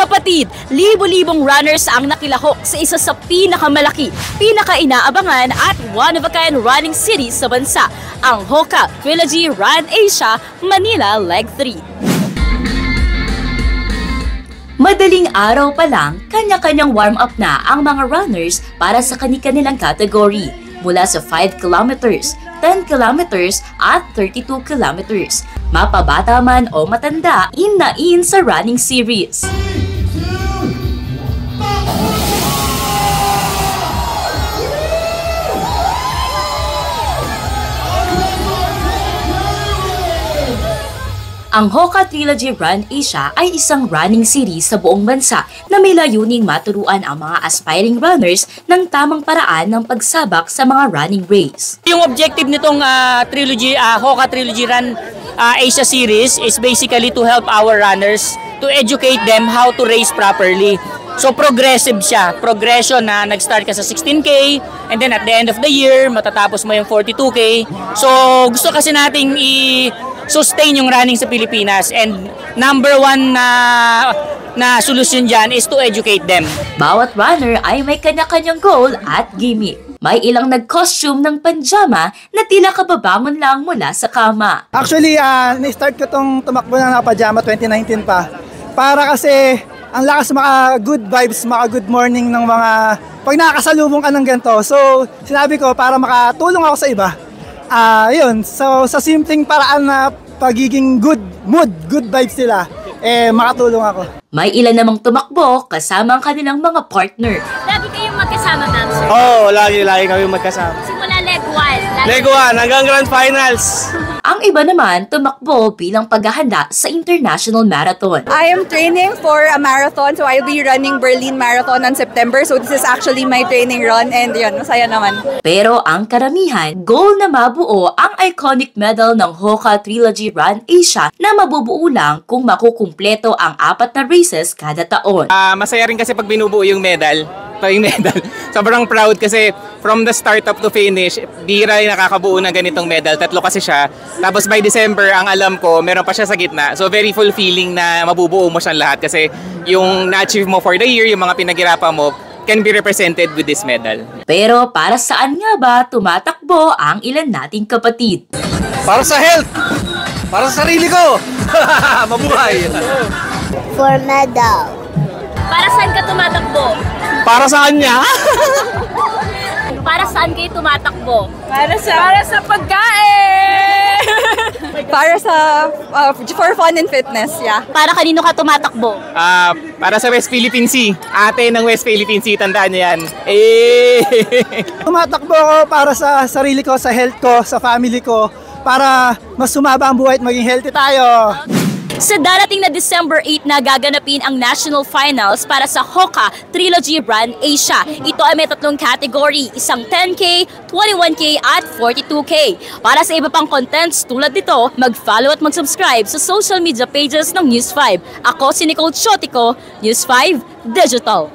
Kapatid, libo-libong runners ang nakilahok sa isa sa pinakamalaki, pinaka-inaabangan at one-of-a-kind running city sa bansa, ang Hoka Trilogy Run Asia Manila Leg 3. Madaling araw pa lang, kanya-kanyang warm-up na ang mga runners para sa kani-kanilang category mula sa 5 kilometers, 10 kilometers at 32 kilometers. Mapabata man o matanda, in na in sa running series. Ang Hoka Trilogy Run Asia ay isang running series sa buong bansa na may layuning maturuan ang mga aspiring runners ng tamang paraan ng pagsabak sa mga running race. Yung objective nitong Hoka Trilogy Run Asia series is basically to help our runners to educate them how to race properly. So progressive siya, progression na nag-start ka sa 16K and then at the end of the year matatapos mo yung 42K. So gusto kasi nating sustain yung running sa Pilipinas, and number one na solusyon dyan is to educate them. Bawat runner ay may kanya-kanyang goal at gimmick. May ilang nag-costume ng panjama na tila kababangon lang mula sa kama. Actually, na-start ko tong tumakbo ng pajama 2019 pa. Para kasi ang lakas good vibes, good morning ng mga pag nakakasalubong ka ng ganito. So, sinabi ko para makatulong ako sa iba. Yun, so sa simpleng paraan na pagiging good mood, good vibes nila, makatulong ako. May ilan namang tumakbo kasama ang kanilang mga partner. Lagi kayong magkasama, ma'am, sir? Oo, lagi kami magkasama. Simula leg 1. Leg 1 hanggang grand finals. Ang iba naman tumakbo bilang paghahanda sa International Marathon. I am training for a marathon, so I'll be running Berlin Marathon on September. So this is actually my training run, and yun, masaya naman. Pero ang karamihan, goal na mabuo ang iconic medal ng Hoka Trilogy Run Asia na mabubuo lang kung makukumpleto ang 4 na races kada taon. Masaya rin kasi pag binubuo yung medal. Sobrang proud kasi from the start up to finish, di rin nakakabuo ng ganitong medal. 3 kasi siya. Tapos by December, ang alam ko, meron pa siya sa gitna. So very fulfilling na mabubuo mo siyang lahat kasi yung na-achieve mo for the year, yung mga pinaghirapan mo, can be represented with this medal. Pero para saan nga ba tumatakbo ang ilan nating kapatid? Para sa health! Para sa sarili ko! Mabuhay! For medal. Para saan ka tumatakbo? Para sa kanya? Para saan kayo tumatakbo? Para sa pagkain! Para sa for fun and fitness, yeah. Para kanino ka tumatakbo? Para sa West Philippine Sea. Ate ng West Philippine Sea, tandaan niyo yan. Tumatakbo ako para sa sarili ko, sa health ko, sa family ko, para mas sumaba ang buhay at maging healthy tayo. Sa darating na December 8 na gaganapin ang national finals para sa Hoka Trilogy Run Asia. Ito ay may 3 category, isang 10K, 21K at 42K. Para sa iba pang contents tulad nito, mag-follow at mag-subscribe sa social media pages ng News 5. Ako si Nicole Chotico, News 5 Digital.